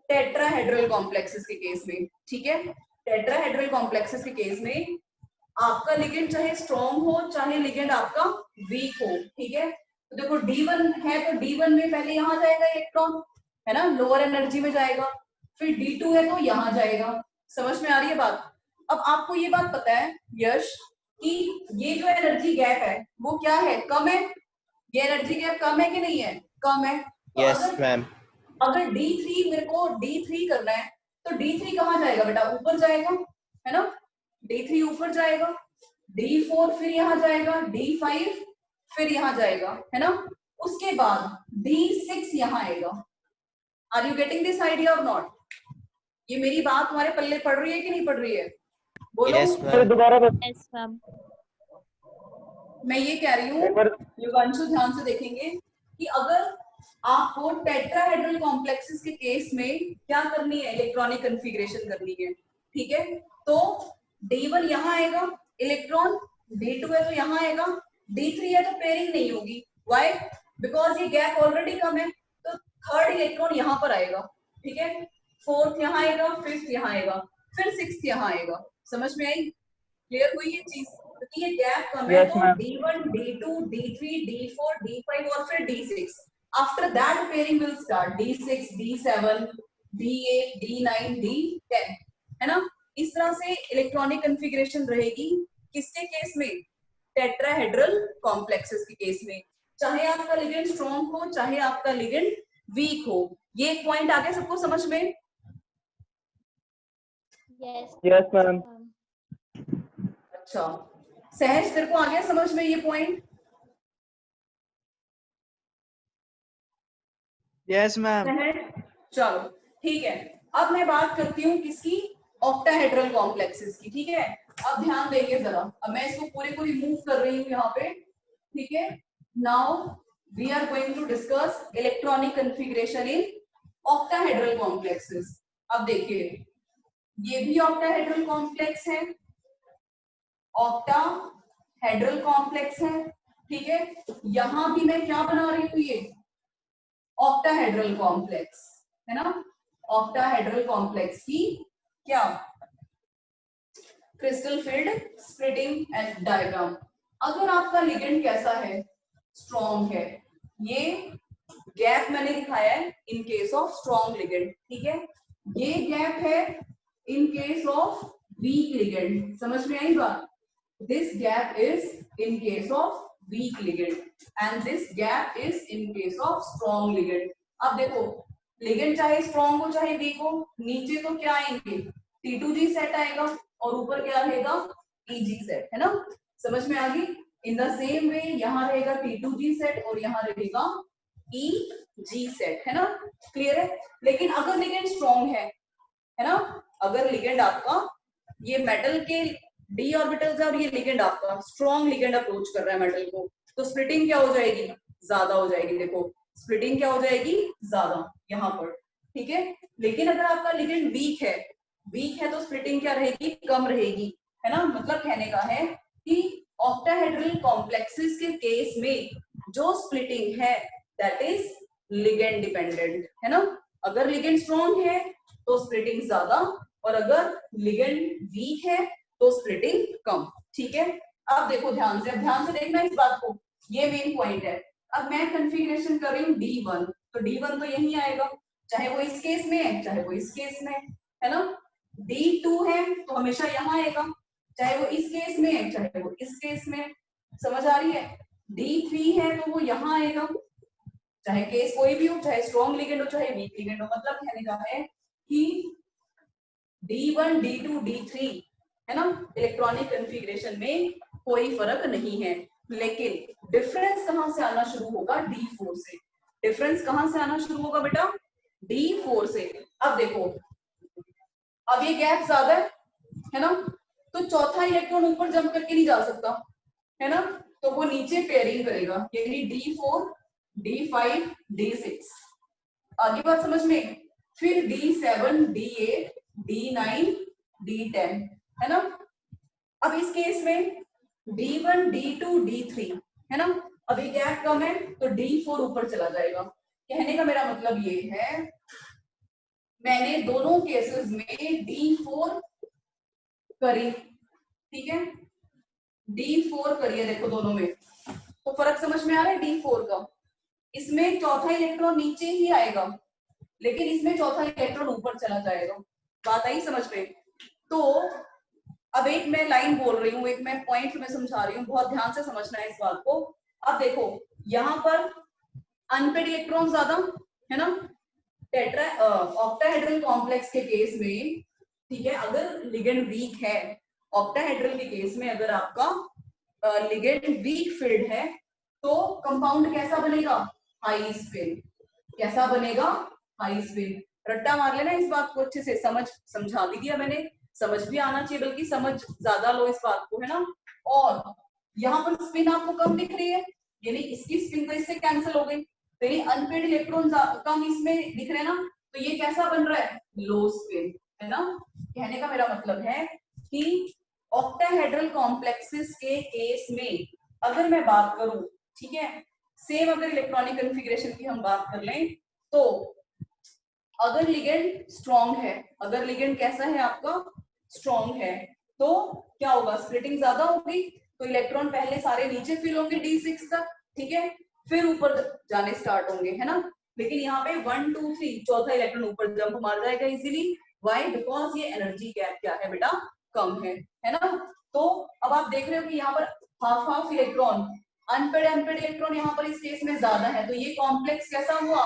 टेट्राहेड्रल कॉम्प्लेक्सेस के केस में, ठीक है। टेट्राहेड्रल कॉम्प्लेक्सेस के केस में आपका लिगेंड चाहे स्ट्रॉन्ग हो चाहे लिगेंड आपका वीक हो, ठीक है। तो देखो D1 है तो D1 में पहले यहाँ जाएगा इलेक्ट्रॉन, है ना, लोअर एनर्जी में जाएगा। फिर D2 है तो यहाँ जाएगा। समझ में आ रही है बात? अब आपको ये बात पता है यश कि ये जो एनर्जी गैप है वो क्या है? कम है। ये एनर्जी गैप कम है कि नहीं है? कम है। तो यस मैम। अगर D3 मेरे को D3 करना है तो D3 कहाँ जाएगा बेटा? ऊपर जाएगा, है ना। D3 ऊपर जाएगा, D4 फिर यहाँ जाएगा, D5 फिर यहाँ जाएगा, है ना। उसके बाद D6 यहाँ आएगा। Are you getting this idea or not? ये मेरी बात तुम्हारे पल्ले पड़ रही है कि नहीं पड़ रही है? बोलो। Yes ma'am. दोबारा यस मैम। मैं ये कह रही हूँ युगांशु ध्यान से देखेंगे कि अगर आपको टेट्राहेड्रल कॉम्प्लेक्सेस के केस में क्या करनी है? इलेक्ट्रॉनिक कन्फिग्रेशन करनी है, ठीक है। तो D1 यहाँ आएगा इलेक्ट्रॉन, D2 है तो यहाँ आएगा, D3 है तो पेयरिंग नहीं होगी। व्हाई? बिकॉज ये गैप ऑलरेडी कम है, तो थर्ड इलेक्ट्रॉन यहाँ पर आएगा, ठीक है। फोर्थ यहाँ आएगा, फिफ्थ यहाँ आएगा, फिर सिक्स्थ यहाँ आएगा। समझ में आई? क्लियर हुई ये चीज? क्योंकि ये गैप कम है, तो D1, D2, D3, D4, D5 और फिर D6। After that pairing will start D6, D7, D8, D9, D10, है ना। इस तरह से इलेक्ट्रॉनिक कन्फिग्रेशन रहेगी किसके केस में, टेट्राहेड्रल कॉम्प्लेक्सेस के केस में, चाहे आपका लिगेंड स्ट्रॉन्ग हो चाहे आपका लिगेंड वीक हो। ये एक पॉइंट आ गया सबको समझ में? Yes. Yes ma'am. अच्छा सहज तेरे को आ गया समझ में ये पॉइंट? Yes ma'am. सहज चलो ठीक है। अब मैं बात करती हूँ किसकी, ऑक्टाहेड्रल कॉम्प्लेक्सेस की। ठीक है अब ध्यान देंगे जरा, अब मैं इसको पूरे को रिमूव कर रही हूँ यहाँ पे। ठीक है now we are going to discuss electronic configuration in octahedral complexes. अब देखिए ये भी ऑक्टाहेड्रल कॉम्प्लेक्स है, ऑक्टाहेड्रल कॉम्प्लेक्स है। ठीक है यहां भी मैं क्या बना रही हूँ, ये ऑक्टाहेड्रल कॉम्प्लेक्स है ना, ऑक्टाहेड्रल कॉम्प्लेक्स की क्या क्रिस्टल फील्ड स्प्लिटिंग डायग्राम। अगर आपका लिगेंड कैसा है, स्ट्रॉन्ग है, ये गैप मैंने दिखाया है in case of strong ligand. ठीक है ये गैप है in case of week ligand, समझ में आई बात? This gap is in case of week ligand and this gap is in case of strong ligand. अब देखो लिगेंड चाहे स्ट्रॉन्ग हो चाहे वीक हो, नीचे तो क्या आएंगे, T2G सेट आएगा और ऊपर क्या रहेगा, EG सेट, है ना? समझ में आ गई? इन द सेम वे यहाँ रहेगा T2G सेट और यहाँ रहेगा EG सेट, है ना? क्लियर है? लेकिन अगर लिगेंड स्ट्रॉन्ग है ना, अगर लिगेंड आपका ये मेटल के d ऑर्बिटल्स है और ये लिगेंड आपका स्ट्रॉन्ग लिगेंड अप्रोच कर रहा है मेटल को, तो स्प्लिटिंग क्या हो जाएगी, ज्यादा हो जाएगी। देखो स्प्लिटिंग क्या हो जाएगी, ज्यादा यहाँ पर। ठीक है लेकिन अगर आपका लिगेंड वीक है तो स्प्लिटिंग क्या रहेगी, कम रहेगी, है ना? मतलब कहने का है कि ऑक्टाहेड्रल कॉम्प्लेक्सेस के केस में जो स्प्लिटिंग है दैट इज लिगेंड डिपेंडेंट, है ना? अगर लिगेंड स्ट्रॉन्ग है तो स्प्लिटिंग ज्यादा और अगर लिगेंड वीक है तो स्प्लिटिंग कम। ठीक है अब देखो ध्यान से, अब ध्यान से देखना इस बात को, ये मेन पॉइंट है। अब मैं कन्फिग्रेशन कर रही हूँ D1, तो D1 तो यही आएगा, चाहे वो इस केस में है चाहे वो इस केस में है ना। D2 है तो हमेशा यहाँ आएगा, चाहे वो इस केस में है चाहे वो इस केस में है, समझ आ रही है? D3 है तो वो यहाँ आएगा, चाहे केस कोई भी हो, चाहे स्ट्रॉन्ग लिगेंड हो चाहे वीक लिगेंड हो। मतलब कहने का है कि D1, D2, D3 है ना, इलेक्ट्रॉनिक कन्फिग्रेशन में कोई फर्क नहीं है, लेकिन डिफरेंस कहां से आना शुरू होगा, D4 से। डिफरेंस कहां से आना शुरू होगा बेटा, D4 से। अब देखो अब ये गैप ज्यादा है ना, तो चौथा इलेक्ट्रॉन ऊपर जंप करके नहीं जा सकता, है ना, तो वो नीचे पेयरिंग करेगा, यानी D4, D5, D6। आगे बात समझ में? फिर D7, D8, D9, D10, है ना। अब इस केस में D1, D2, D3 है ना, अभी गैप कम है तो D4 ऊपर चला जाएगा। कहने का मेरा मतलब ये है मैंने दोनों केसेस में D4 करी, ठीक है, D4 करी है देखो दोनों में, तो फर्क समझ में आ रहा है D4 का। इसमें चौथा इलेक्ट्रॉन नीचे ही आएगा लेकिन इसमें चौथा इलेक्ट्रॉन ऊपर चला जाएगा। बात आई समझ में? तो अब एक मैं लाइन बोल रही हूँ, एक मैं पॉइंट में समझा रही हूँ, बहुत ध्यान से समझना है इस बात को। अब देखो यहाँ पर अनपेड इलेक्ट्रॉन ज्यादा है ना, ऑक्टाहेड्रल कॉम्प्लेक्स के केस में, ठीक है, अगर लिगेंड वीक है, ऑक्टाहेड्रल के केस में अगर आपका लिगेंड वीक फील्ड है तो कंपाउंड कैसा बनेगा, हाई स्पिन। कैसा बनेगा, हाई स्पिन। रट्टा मार लेना इस बात को अच्छे से, समझा भी दिया मैंने, समझ भी आना चाहिए, बल्कि समझ ज्यादा लो इस बात को, है ना। और यहाँ पर स्पिन आपको कम दिख रही है, यानी इसकी स्पिन तो इससे कैंसिल हो गई, तो यानी अनपेड इलेक्ट्रॉन कम इसमें दिख रहे हैं ना, तो ये कैसा बन रहा है, लो स्पिन, है ना। कहने का मेरा मतलब है कि ऑक्टाहेड्रल कॉम्प्लेक्सेस के केस में अगर मैं बात करूं, ठीक है, सेम अगर इलेक्ट्रॉनिक कॉन्फ़िगरेशन की हम बात कर लें, तो अगर लिगेंड स्ट्रॉन्ग है, अगर लिगेंड कैसा है आपका, स्ट्रॉन्ग है, तो क्या होगा, स्प्लिटिंग ज्यादा होगी, तो इलेक्ट्रॉन पहले सारे नीचे फिल होंगे D6 तक, ठीक है, फिर ऊपर जाने स्टार्ट होंगे, है ना। लेकिन यहाँ पे 1, 2, 3 चौथा इलेक्ट्रॉन ऊपर जंप मार जाएगा इजीली, व्हाई? बिकॉज ये एनर्जी गैप क्या है बेटा, कम है ना। तो अब आप देख रहे हो कि यहाँ पर half half electron, unpaired electron यहाँ पर इस केस में ज्यादा है, तो ये कॉम्प्लेक्स कैसा हुआ,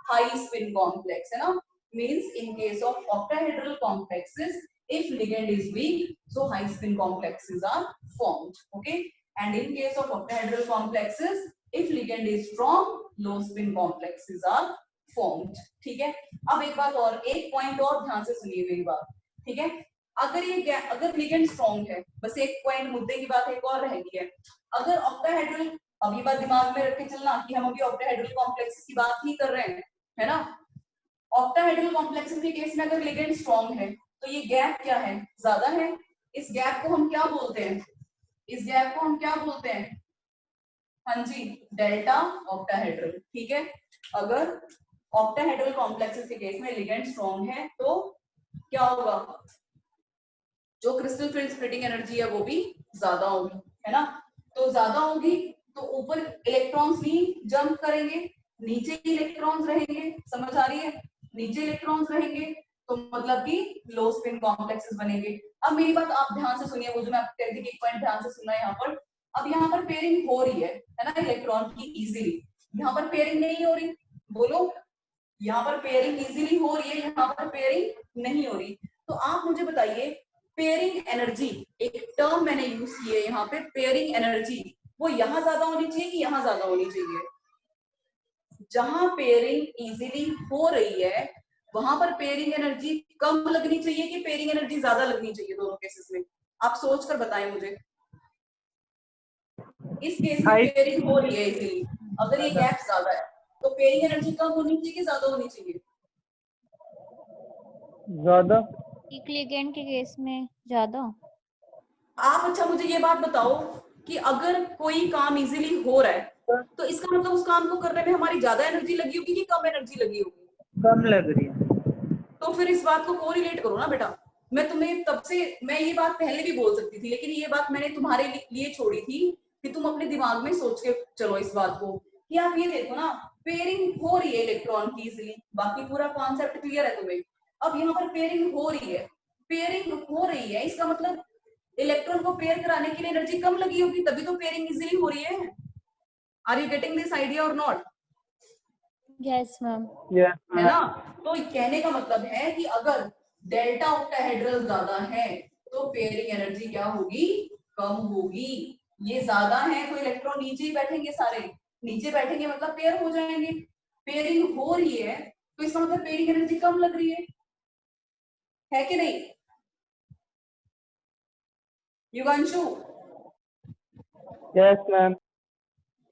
हाई स्पिन कॉम्प्लेक्स, है ना। Means in case of octahedral complexes, if ligand is weak, so high spin complexes are formed, okay, and in case of octahedral complexes, if ligand is strong, low spin complexes are formed, ठीक है। अब एक बात और, एक point और ध्यान से सुनिए मेरी बात, ठीक है। अगर लिगेंड स्ट्रॉन्ग है, बस एक पॉइंट मुद्दे की बात एक और रह गई है, अगर ऑक्टाहेड्रल, अब ये बात दिमाग में रख के चलना कि हम अभी ऑक्टाहेड्रल कॉम्प्लेक्सेस की बात ही कर रहे हैं, है ना। ऑक्टाहेड्रल कॉम्प्लेक्सेस के केस में अगर लिगेंड स्ट्रॉन्ग है तो ये गैप क्या है, ज्यादा है। इस गैप को हम क्या बोलते हैं, इस गैप को हम क्या बोलते हैं, हाँ जी, डेल्टा ऑक्टाहेड्रल, ठीक है। अगर ऑक्टाहेड्रल कॉम्प्लेक्सेस के केस में लिगेंड स्ट्रॉन्ग है तो क्या होगा, जो क्रिस्टल फील्ड स्प्लिटिंग एनर्जी है वो भी ज्यादा होगी, है ना। तो ज्यादा होगी तो ऊपर इलेक्ट्रॉन्स नहीं जंप करेंगे, नीचे इलेक्ट्रॉन्स रहेंगे, समझ आ रही है, नीचे इलेक्ट्रॉन्स रहेंगे तो मतलब कि लो स्पिन कॉम्प्लेक्सेस बनेंगे। अब मेरी बात आप ध्यान से सुनिए, वो जो मैं आपको कह रही थी, एक पॉइंट ध्यान से सुनना है यहाँ पर। अब यहाँ पर पेयरिंग हो रही है ना इलेक्ट्रॉन की इजीली, यहाँ पर पेयरिंग नहीं हो रही, बोलो, यहाँ पर पेयरिंग इजीली हो रही है, यहाँ पर पेयरिंग नहीं हो रही। तो आप मुझे बताइए, पेयरिंग एनर्जी, एक टर्म मैंने यूज की है यहाँ पे, पेयरिंग एनर्जी, वो यहाँ ज्यादा होनी चाहिए कि यहाँ ज्यादा होनी चाहिए? जहां पेयरिंग इजीली हो रही है वहां पर पेयरिंग एनर्जी कम लगनी चाहिए कि पेयरिंग एनर्जी ज्यादा लगनी चाहिए? दोनों केसेस में आप सोच कर बताएं मुझे। इस केस में पेयरिंग हो रही है इजीली, अगर ये गैप ज्यादा है तो पेयरिंग एनर्जी कम होनी चाहिए कि ज्यादा होनी चाहिए? ज्यादा। वीक लिगेंड के केस में ज्यादा। आप अच्छा मुझे ये बात बताओ कि अगर कोई काम इजीली हो रहा है तो इसका मतलब उस काम को करने में हमारी ज्यादा एनर्जी लगी होगी कि कम एनर्जी लगी होगी? कम लग रही है। तो फिर इस बात को कोरिलेट करो ना बेटा। मैं तुम्हें तब से, मैं ये बात पहले भी बोल सकती थी, लेकिन ये बात मैंने तुम्हारे लिए छोड़ी थी कि तुम अपने दिमाग में सोच के चलो इस बात को, कि आप ये देखो ना, पेयरिंग हो रही है इलेक्ट्रॉन की इजीली, बाकी पूरा कॉन्सेप्ट क्लियर है तुम्हें। अब यहाँ पर पेयरिंग हो रही है, पेयरिंग हो रही है, इसका मतलब इलेक्ट्रॉन को पेयर कराने के लिए एनर्जी कम लगी होगी, तभी तो पेयरिंग इजीली हो रही है। Are you getting this idea or not? Yes ma'am. है ना। तो कहने का मतलब है कि अगर डेल्टा ऑक्टाहेड्रल ज्यादा है तो पेयरिंग एनर्जी क्या होगी, कम होगी। ये ज्यादा है तो इलेक्ट्रॉन नीचे ही बैठेंगे, सारे नीचे बैठेंगे मतलब पेयर हो जाएंगे। पेयरिंग हो रही है तो इसका मतलब पेयरिंग एनर्जी कम लग रही है कि नहीं? युगांशु, यस मैम।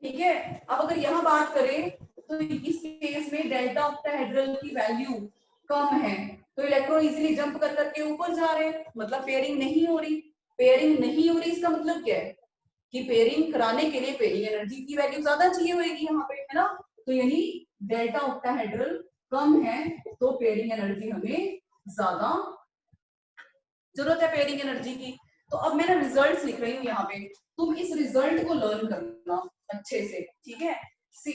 ठीक है। अब अगर यहाँ बात करें तो इस केस में डेल्टा ऑक्टाहेड्रल की वैल्यू कम है तो इलेक्ट्रॉन इजीली जंप कर करके ऊपर जा रहे हैं, मतलब पेयरिंग नहीं हो रही। पेयरिंग नहीं हो रही इसका मतलब क्या है कि पेयरिंग कराने के लिए पेयरिंग एनर्जी की वैल्यू ज्यादा चाहिए होगी यहाँ पे, है ना। तो यही डेल्टा ऑक्टाहेड्रल कम है तो पेयरिंग एनर्जी हमें ज्यादा जरूरत है पेयरिंग एनर्जी की। तो अब मैं ना रिजल्ट्स लिख रही हूँ यहाँ पे, तुम इस रिजल्ट को लर्न करना अच्छे से, ठीक है। See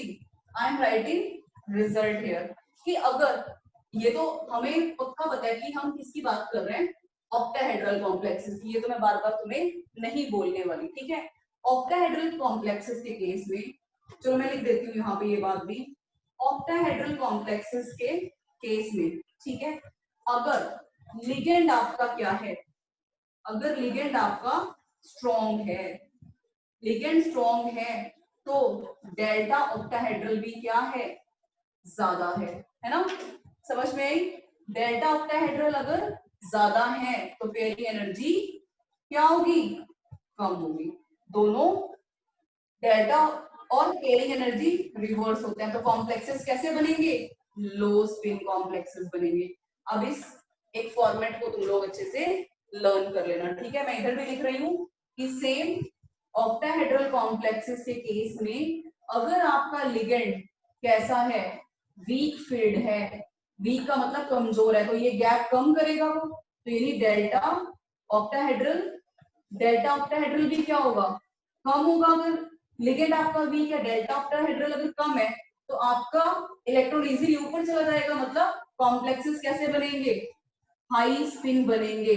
I am writing result here कि अगर ये तो हमें पक्का पता है कि हम किसकी बात कर रहे हैं, ऑक्टाहेड्रल कॉम्प्लेक्सेस की, ये तो मैं बार बार तुम्हें नहीं बोलने वाली, ठीक है। ऑक्टाहेड्रल कॉम्प्लेक्सेस के केस में, चलो मैं लिख देती हूँ यहाँ पे ये बात भी, ऑक्टाहेड्रल कॉम्प्लेक्सेस के केस में, ठीक है, अगर लिगेंड आपका क्या है, अगर लिगेंड आपका स्ट्रॉन्ग है, लिगेंड स्ट्रॉन्ग है तो डेल्टा ऑक्टाहेड्रल भी क्या है, ज्यादा है ना। समझ में आई? डेल्टा ऑक्टाहेड्रल अगर ज्यादा है तो पेयरिंग एनर्जी क्या होगी, कम होगी। दोनों डेल्टा और पेयरिंग एनर्जी रिवर्स होते हैं, तो कॉम्प्लेक्सेस कैसे बनेंगे, लो स्पिन कॉम्प्लेक्सेस बनेंगे। अब इस एक फॉर्मेट को तुम लोग अच्छे से लर्न कर लेना, ठीक है। मैं इधर भी लिख रही हूँ कि सेम ऑक्टाहेड्रल कॉम्प्लेक्सेस के केस में अगर आपका लिगेंड कैसा है, वीक फील्ड है, वीक का मतलब कमजोर है, तो ये गैप कम करेगा वो, तो यानी डेल्टा ऑक्टाहेड्रल भी क्या होगा, कम होगा। अगर लिगेंड आपका वीक है, डेल्टा ऑक्टाहेड्रल अगर कम है तो आपका इलेक्ट्रॉन इजीली ऊपर चला जाएगा, मतलब कॉम्प्लेक्सेस कैसे बनेंगे, हाई स्पिन बनेंगे,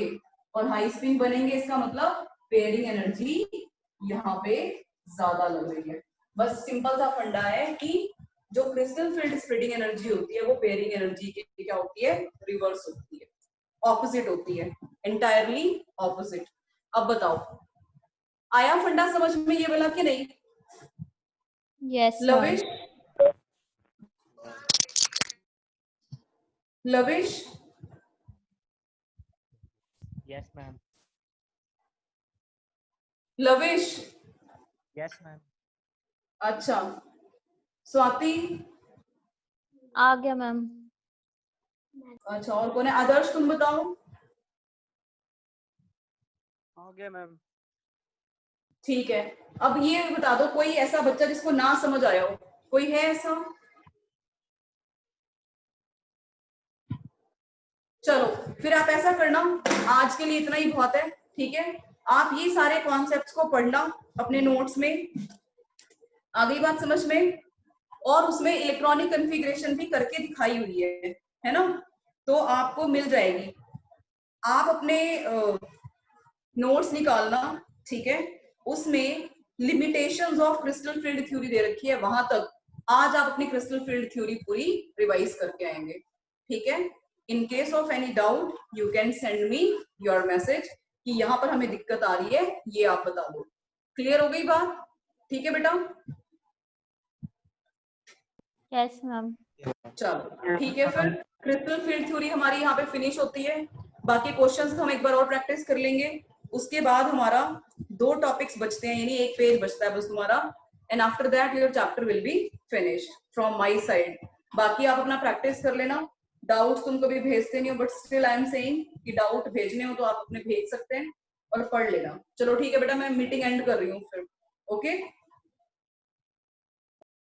और हाई स्पिन बनेंगे इसका मतलब पेयरिंग एनर्जी यहाँ पे ज्यादा लग रही है। बस सिंपल सा फंडा है कि जो क्रिस्टल फील्ड स्प्लिटिंग एनर्जी होती है वो पेयरिंग एनर्जी के क्या होती है, रिवर्स होती है, ऑपोजिट होती है, एंटायरली ऑपोजिट। अब बताओ आया फंडा समझ में ये वाला कि नहीं? Yes, ma'am. Lavish, lavish, Yes, ma'am. Lavish, Yes, ma'am. अच्छा स्वाति, आ गया मैम। अच्छा और कौन है? आदर्श तुम बताओ। हो गया मैम। ठीक है, अब ये बता दो कोई ऐसा बच्चा जिसको ना समझ आया हो, कोई है ऐसा? चलो फिर आप ऐसा करना, आज के लिए इतना ही बहुत है, ठीक है? आप ये सारे कॉन्सेप्ट्स को पढ़ना अपने नोट्स में, आ गई बात समझ में? और उसमें इलेक्ट्रॉनिक कॉन्फ़िगरेशन भी करके दिखाई हुई है ना? तो आपको मिल जाएगी। आप अपने नोट्स निकालना, ठीक है? उसमें limitations of crystal field theory दे रखी है, वहां तक आज आप अपनी क्रिस्टल फील्ड थ्योरी पूरी रिवाइज करके आएंगे, ठीक है? In case of any doubt you can send me your message कि यहाँ पर हमें दिक्कत आ रही है, ये आप बता दो। क्लियर हो गई बात? ठीक है बेटा? Yes, ma'am. चलो ठीक है, फिर क्रिस्टल फील्ड थ्योरी हमारी यहाँ पे फिनिश होती है। बाकी क्वेश्चंस हम एक बार और प्रैक्टिस कर लेंगे, उसके बाद हमारा 2 टॉपिक्स बचते हैं, यानी 1 पेज बचता है बस तुम्हारा, and after that your chapter will be finished from my side. बाकी आप अपना प्रैक्टिस कर लेना। डाउट तुम कभी भेजते नहीं हो, but still I am saying कि डाउट भेजने हो तो आप अपने भेज सकते हैं और पढ़ लेना। चलो ठीक है बेटा, मैं मीटिंग एंड कर रही हूँ फिर। ओके